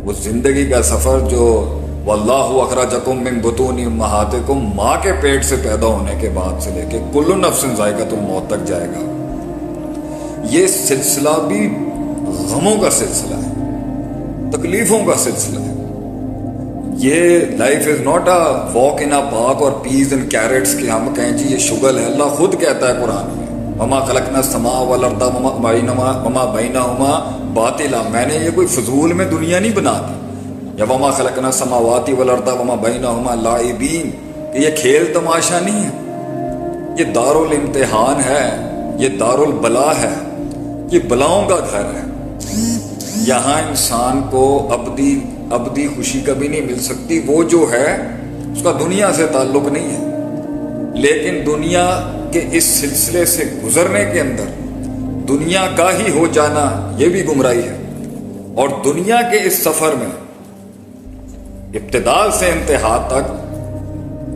وہ زندگی کا سفر جو واللہ اخرجکم من بطون امہاتکم، ماں کے پیٹ سے پیدا ہونے کے بعد سے لے کے کل نفس ذائقۃ الموت تک جائے گا، یہ سلسلہ بھی غموں کا سلسلہ ہے، تکلیفوں کا سلسلہ ہے۔ یہ life is not a walk in a park اور پیز اینڈ کیرٹس کہ ہم کہیں جی یہ شغل ہے۔ اللہ خود کہتا ہے قرآن میں وما خلقنا السماء والارض وما بینہما باطلا، میں نے یہ کوئی فضول میں دنیا نہیں بنا دی، یا وما خلقنا السماوات والارض وما بینہما لاعبین، کہ یہ کھیل تماشا نہیں ہے، یہ دارالامتحان ہے، یہ دارالبلا ہے، یہ بلاؤں کا گھر ہے۔ یہاں انسان کو ابدی خوشی کبھی نہیں مل سکتی، وہ جو ہے اس کا دنیا سے تعلق نہیں ہے، لیکن دنیا کے اس سلسلے سے گزرنے کے اندر دنیا کا ہی ہو جانا یہ بھی گمراہی ہے، اور دنیا کے اس سفر میں ابتدا سے انتہا تک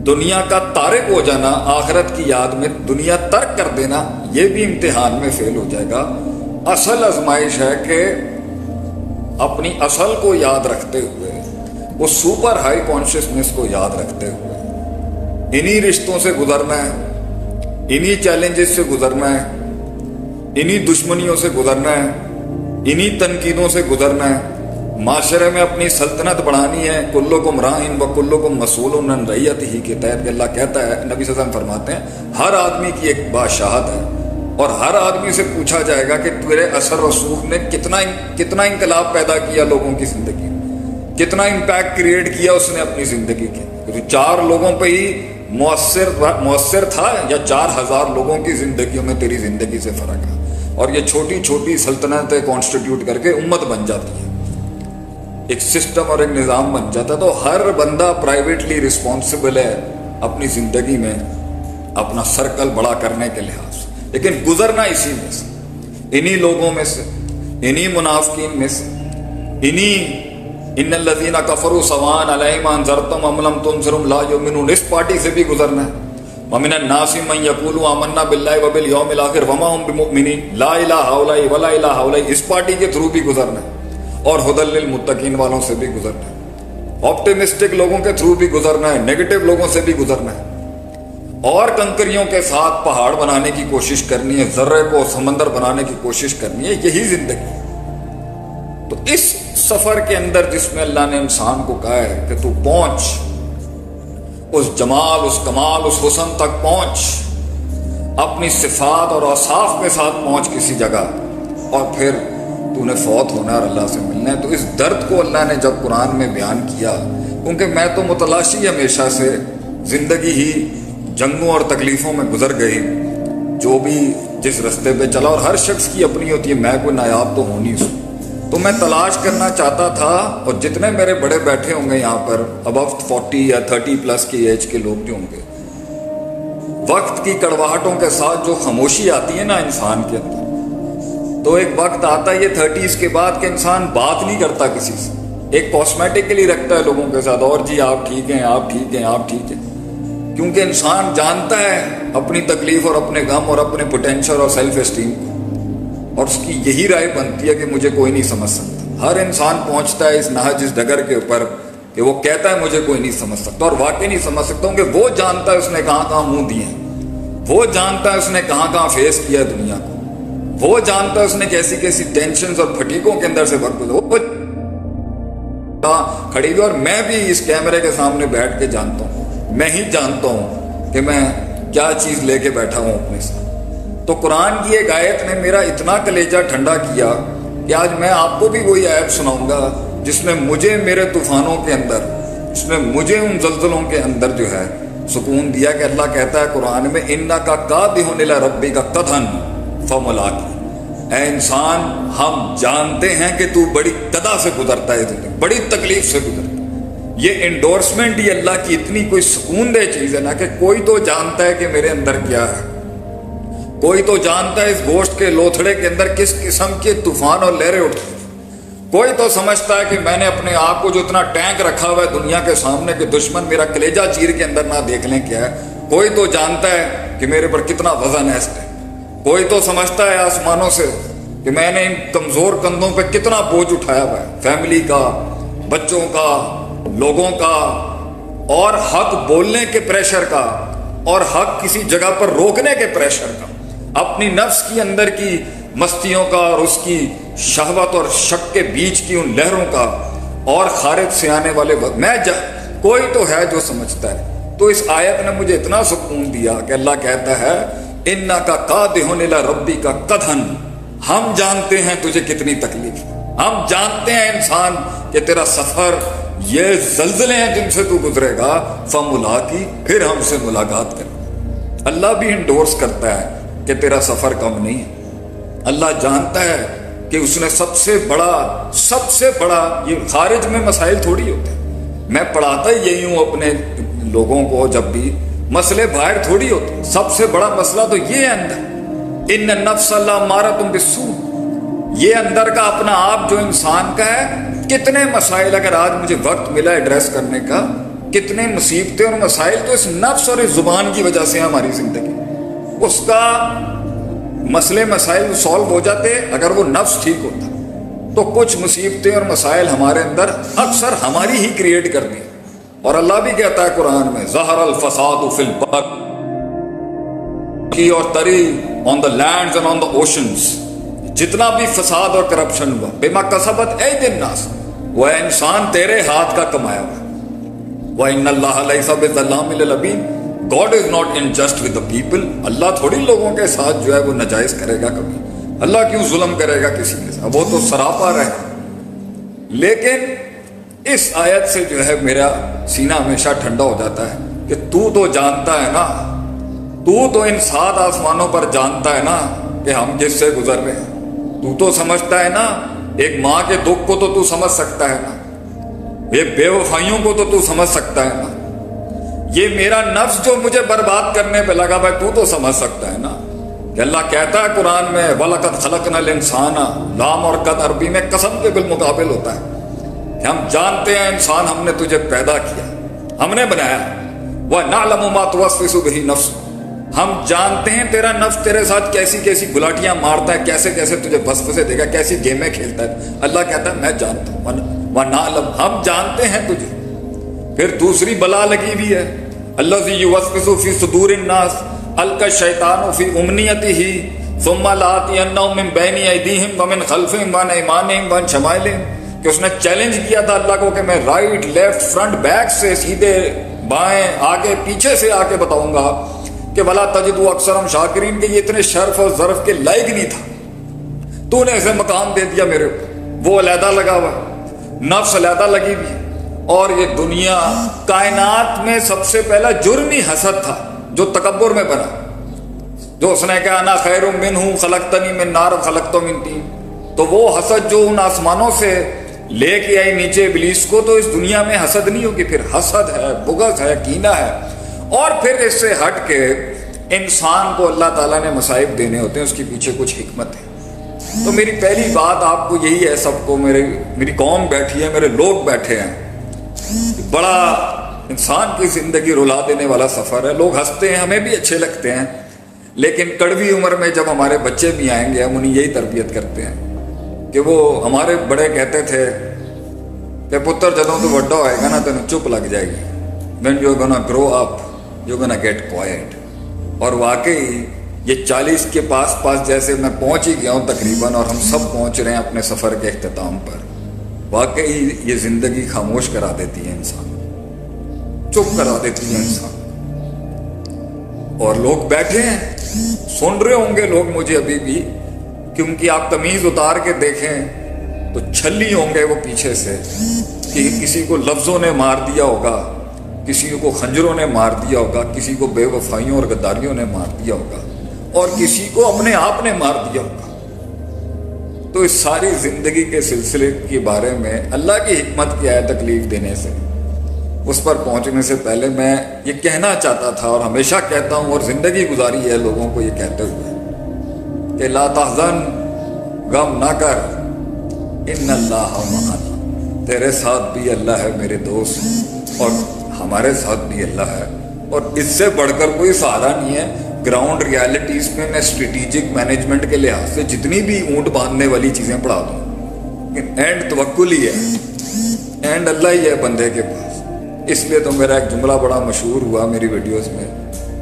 دنیا کا تارک ہو جانا، آخرت کی یاد میں دنیا ترک کر دینا، یہ بھی امتحان میں فیل ہو جائے گا۔ اصل آزمائش ہے کہ اپنی اصل کو یاد رکھتے ہوئے، وہ سپر ہائی کانشیسنس کو یاد رکھتے ہوئے انہی رشتوں سے گزرنا ہے، انہی چیلنجز سے گزرنا ہے، انہی دشمنیوں سے گزرنا ہے، انہی تنقیدوں سے گزرنا ہے۔ معاشرے میں اپنی سلطنت بڑھانی ہے، کلکم راعٍ وکلکم مسئول عن رعیتہ کے تحت کہ اللہ کہتا ہے، نبی صلی اللہ علیہ وسلم فرماتے ہیں ہر آدمی کی ایک بادشاہت ہے، اور ہر آدمی سے پوچھا جائے گا کہ تیرے اثر رسوخ نے کتنا انقلاب پیدا کیا لوگوں کی زندگی میں، کتنا امپیکٹ کریٹ کیا اس نے اپنی زندگی کے، تو 4 لوگوں پہ ہی مؤثر تھا یا 4000 لوگوں کی زندگیوں میں تیری زندگی سے فرق ہے، اور یہ چھوٹی چھوٹی سلطنتیں کانسٹیٹیوٹ کر کے امت بن جاتی ہے، ایک سسٹم اور ایک نظام بن جاتا ہے۔ تو ہر بندہ پرائیویٹلی رسپانسبل ہے اپنی زندگی میں اپنا سرکل بڑا کرنے کے لحاظ سے، لیکن گزرنا اسی میں سے، انہی لوگوں میں سے، انہی منافقین میں سے، انہی ان الذین کفروا سواء علیہم انذرتم ام لم تنذرہم لا یؤمنون، اس پارٹی سے بھی گزرنا ہے۔ ومن الناس من یقول آمنا باللہ وبالیوم الآخر وما هم بمؤمنین لا الہ ہؤلاء ولا الہ ہؤلاء، اس پارٹی کے تھرو بھی گزرنا ہے، اور ہدی للمتقین والوں سے بھی گزرنا ہے، آپٹیمسٹک لوگوں کے تھرو بھی گزرنا ہے، نیگیٹو لوگوں سے بھی گزرنا ہے، اور کنکریوں کے ساتھ پہاڑ بنانے کی کوشش کرنی ہے، ذرے کو سمندر بنانے کی کوشش کرنی ہے، یہی زندگی ہے۔ تو اس سفر کے اندر جس میں اللہ نے انسان کو کہا ہے کہ تو پہنچ اس جمال، اس کمال، اس حسن تک پہنچ، اپنی صفات اور اوصاف کے ساتھ پہنچ کسی جگہ، اور پھر تو نے فوت ہونا اور اللہ سے ملنا ہے۔ تو اس درد کو اللہ نے جب قرآن میں بیان کیا، کیونکہ میں تو متلاشی ہمیشہ سے زندگی ہی جنگوں اور تکلیفوں میں گزر گئی، جو بھی جس رستے پہ چلا، اور ہر شخص کی اپنی ہوتی ہے، میں کوئی نایاب تو ہوں نہیں، تو میں تلاش کرنا چاہتا تھا، اور جتنے میرے بڑے بیٹھے ہوں گے یہاں پر ابو 40 یا 30 پلس کی ایج کے لوگ جو ہوں گے، وقت کی کڑواہٹوں کے ساتھ جو خاموشی آتی ہے نا انسان کے اندر، تو ایک وقت آتا ہے یہ 30s کے بعد کہ انسان بات نہیں کرتا کسی سے، ایک کاسمیٹکلی رکھتا ہے لوگوں کے ساتھ، اور جی آپ ٹھیک ہیں، آپ ٹھیک ہیں، آپ ٹھیک ہیں، کیونکہ انسان جانتا ہے اپنی تکلیف اور اپنے غم اور اپنے پوٹینشل اور سیلف اسٹیم کو، اور اس کی یہی رائے بنتی ہے کہ مجھے کوئی نہیں سمجھ سکتا۔ ہر انسان پہنچتا ہے اس نہج، اس ڈگر کے اوپر کہ وہ کہتا ہے مجھے کوئی نہیں سمجھ سکتا، اور واقعی نہیں سمجھ سکتا ہوں کہ وہ جانتا ہے اس نے کہاں کہاں منہ دیے ہیں، وہ جانتا ہے اس نے کہاں کہاں فیس کیا دنیا کو، وہ جانتا ہے اس نے کیسی کیسی ٹینشنز اور پھٹیگوں کے اندر سے وقت کھڑی ہوئی، اور میں بھی اس کیمرے کے سامنے بیٹھ کے جانتا ہوں، میں ہی جانتا ہوں کہ میں کیا چیز لے کے بیٹھا ہوں اپنے ساتھ۔ تو قرآن کی ایک آیت نے میرا اتنا کلیجہ ٹھنڈا کیا کہ آج میں آپ کو بھی وہی آیت سناؤں گا جس نے مجھے میرے طوفانوں کے اندر، جس نے مجھے ان زلزلوں کے اندر جو ہے سکون دیا، کہ اللہ کہتا ہے قرآن میں انک کادح الی ربک قدحا فملاقیہ، اے انسان ہم جانتے ہیں کہ تو بڑی قدح سے گزرتا ہے، بڑی تکلیف سے گزرتا ہے۔ یہ انڈورسمنٹ ہی اللہ کی اتنی کوئی سکون دہ چیز ہے نا، کہ کوئی تو جانتا ہے کہ میرے اندر کیا ہے، کوئی تو جانتا ہے اس گوشت کے لوتھڑے کے اندر کس قسم کے طوفان اور لہریں اٹھتی ہیں، کوئی تو سمجھتا ہے کہ میں نے اپنے آپ کو جو اتنا ٹینک رکھا ہوا ہے دنیا کے سامنے کہ دشمن میرا کلیجہ چیر کے اندر نہ دیکھ لیں کیا ہے، کوئی تو جانتا ہے کہ میرے پر کتنا وزن ہے اس پہ، کوئی تو سمجھتا ہے آسمانوں سے کہ میں نے ان کمزور کندھوں پہ کتنا بوجھ اٹھایا ہوا ہے، فیملی کا، بچوں کا، لوگوں کا، اور حق بولنے کے پریشر کا، اور حق کسی جگہ پر روکنے کے پریشر کا، اپنی نفس کی اندر کی مستیوں کا اور اس کی شہوت اور شک کے بیچ کی ان لہروں کا، اور خارج سے آنے والے وقت کوئی تو ہے جو سمجھتا ہے۔ تو اس آیت نے مجھے اتنا سکون دیا کہ اللہ کہتا ہے اِنَّكَ قَادِحٌ إِلَىٰ رَبِّكَ قَدْحًا، ہم جانتے ہیں تجھے کتنی تکلیف، ہم جانتے ہیں انسان کہ تیرا سفر یہ زلزلے ہیں جن سے تو گزرے گا، فَمُلَاقِي، پھر ہم سے ملاقات کر۔ اللہ بھی انڈورس کرتا ہے کہ تیرا سفر کم نہیں ہے۔ اللہ جانتا ہے کہ اس نے سب سے بڑا یہ خارج میں مسائل تھوڑی ہوتے ہیں، میں پڑھاتا ہی یہی ہوں اپنے لوگوں کو، جب بھی مسئلے باہر تھوڑی ہوتے ہیں، سب سے بڑا مسئلہ تو یہ ہے اندر، ان النفس لامارۃ بالسوء، یہ اندر کا اپنا آپ جو انسان کا ہے۔ کتنے مسائل اگر آج مجھے وقت ملا ایڈریس کرنے کا، کتنے مصیبتیں اور مسائل تو اس نفس اور اس زبان کی وجہ سے ہماری زندگی، اس کا مسئلے مسائل سالو ہو جاتے اگر وہ نفس ٹھیک ہوتا، تو کچھ مصیبتیں اور مسائل ہمارے اندر اکثر ہماری ہی کریٹ کرنی۔ اور اللہ بھی کہتا ہے قرآن میں ظہر الفساد فی البر اور تری on the lands and on the oceans, جتنا بھی فساد اور کرپشن ہوا بما کسبت ایدی الناس، وہ انسان تیرے ہاتھ کا کمایا ہوا۔ وَإِنَّ اللَّهَ لَيْسَ بِظَلَّامٍ لِلْعَبِيدِ، God is not unjust with the people، اللہ تھوڑی لوگوں کے ساتھ جو ہے وہ ناجائز کرے گا کبھی، اللہ کیوں ظلم کرے گا کسی کے ساتھ، وہ تو سراپا رہے۔ لیکن اس آیت سے جو ہے میرا سینہ ہمیشہ ٹھنڈا ہو جاتا ہے کہ تو جانتا ہے نا، تو ان 7 آسمانوں پر جانتا ہے نا کہ ہم جس سے گزر رہے ہیں، تو سمجھتا ہے نا، ایک ماں کے دکھ کو تو سمجھ سکتا ہے نا، یہ بے وفائیوں کو تو سمجھ سکتا ہے نا، یہ میرا نفس جو مجھے برباد کرنے پہ لگا بھائی تو سمجھ سکتا ہے نا کہ اللہ کہتا ہے قرآن میں وَلَقَدْ خَلَقْنَا الْإِنسَانَ، لام اور قد عربی میں قسم کے بالمقابل ہوتا ہے کہ ہم جانتے ہیں انسان، ہم نے تجھے پیدا کیا، ہم نے بنایا، وَنَعْلَمُ مَا تُوَسْوِسُ بِهِ نَفْسُ، ہم جانتے ہیں تیرا نفس تیرے ساتھ کیسی کیسی گلاٹیاں مارتا ہے، کیسے کیسے تجھے وسوسے دے گا، کیسی گیمیں کھیلتا ہے۔ اللہ کہتا ہے میں جانتا ہوں، وَنَعْلَمُ، ہم جانتے ہیں تجھے۔ پھر دوسری بلا لگی بھی ہے، الَّذِي يُوَسْوِسُ فِي صُدُورِ النَّاسِ أَلْقَى الشَّيْطَانُ فِي أُمْنِيَّتِهِ ثُمَّ لَآتِيَنَّهُم مِّن بَيْنِ أَيْدِيهِمْ وَمِنْ خَلْفِهِمْ وَعَنْ أَيْمَانِهِمْ وَعَنْ شَمَائِلِهِمْ، کہ اس نے چیلنج کیا تھا اللہ کو کہ میں رائٹ لیفٹ فرنٹ بیک سے، سیدھے بائیں آگے پیچھے سے آ کے بتاؤں گا کہ وَلَا تَجِدُ أَكْثَرَهُمْ شَاكِرِينَ، کہ یہ اتنے شرف اور ظرف کے لائق نہیں تھا، تو نے اسے مقام دے دیا میرے اوپر، وہ علیحدہ لگا ہوا، نفس علیحدہ لگی ہوئی۔ اور یہ دنیا کائنات میں سب سے پہلا جرم ہی حسد تھا جو تکبر میں بنا، جو اس نے کہا انا خیر منہ خلقتنی من نار خلقتہ من طین، تو وہ حسد جو ان آسمانوں سے لے کے آئی نیچے ابلیس کو، تو اس دنیا میں حسد نہیں ہوگی، پھر حسد ہے، بغض ہے، کینہ ہے۔ اور پھر اس سے ہٹ کے انسان کو اللہ تعالیٰ نے مصائب دینے ہوتے ہیں، اس کے پیچھے کچھ حکمت ہے۔ تو میری پہلی بات آپ کو یہی ہے، سب کو، میری قوم بیٹھی ہے، میرے لوگ بیٹھے ہیں، بڑا انسان کی زندگی رلا دینے والا سفر ہے۔ لوگ ہنستے ہیں، ہمیں بھی اچھے لگتے ہیں، لیکن کڑوی عمر میں جب ہمارے بچے بھی آئیں گے ہم انہیں یہی تربیت کرتے ہیں کہ وہ ہمارے بڑے کہتے تھے کہ پتر جدوں تو بڑا ہوئے گا نا تینوں چپ لگ جائے گی، when you're gonna grow up you're gonna get quiet۔ اور واقعی یہ 40 کے پاس جیسے میں پہنچ ہی گیا ہوں تقریباً، اور ہم سب پہنچ رہے ہیں اپنے سفر کے اختتام پر۔ واقعی یہ زندگی خاموش کرا دیتی ہے انسان، چپ کرا دیتی ہے انسان، اور لوگ بیٹھے ہیں سن رہے ہوں گے لوگ مجھے ابھی بھی، کیونکہ آپ تمیز اتار کے دیکھیں تو چھلی ہوں گے وہ پیچھے سے، کہ کسی کو لفظوں نے مار دیا ہوگا، کسی کو خنجروں نے مار دیا ہوگا، کسی کو بے وفائیوں اور غداریوں نے مار دیا ہوگا، اور کسی کو اپنے آپ نے مار دیا ہوگا۔ تو اس ساری زندگی کے سلسلے کے بارے میں اللہ کی حکمت کیا ہے تکلیف دینے سے، اس پر پہنچنے سے پہلے میں یہ کہنا چاہتا تھا، اور ہمیشہ کہتا ہوں، اور زندگی گزاری ہے لوگوں کو یہ کہتے ہوئے کہ لا تحزن، غم نہ کر، ان اللہ معنا، تیرے ساتھ بھی اللہ ہے میرے دوست، اور ہمارے ساتھ بھی اللہ ہے، اور اس سے بڑھ کر کوئی سہارا نہیں ہے۔ گراؤنڈ ریالٹیز میں میں اسٹریٹجک مینجمنٹ کے لحاظ سے جتنی بھی اونٹ باندھنے والی چیزیں پڑھا دوں، اینڈ توکل ہی ہے اینڈ اللہ ہی ہے بندے کے پاس. اس لیے تو میرا ایک جملہ بڑا مشہور ہوا میری ویڈیوز میں,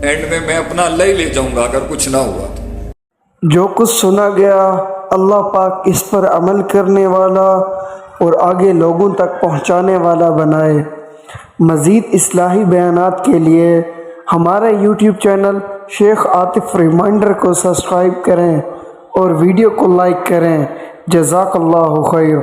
اینڈ میں اپنا اللہ ہی لے جاؤں گا اگر کچھ نہ ہوا تو. جو کچھ سنا گیا اللہ پاک اس پر عمل کرنے والا اور آگے لوگوں تک پہنچانے والا بنائے. مزید اصلاحی بیانات کے لیے ہمارے یوٹیوب چینل شیخ عاطف ریمائنڈر کو سبسکرائب کریں اور ویڈیو کو لائک کریں. جزاک اللہ خیر.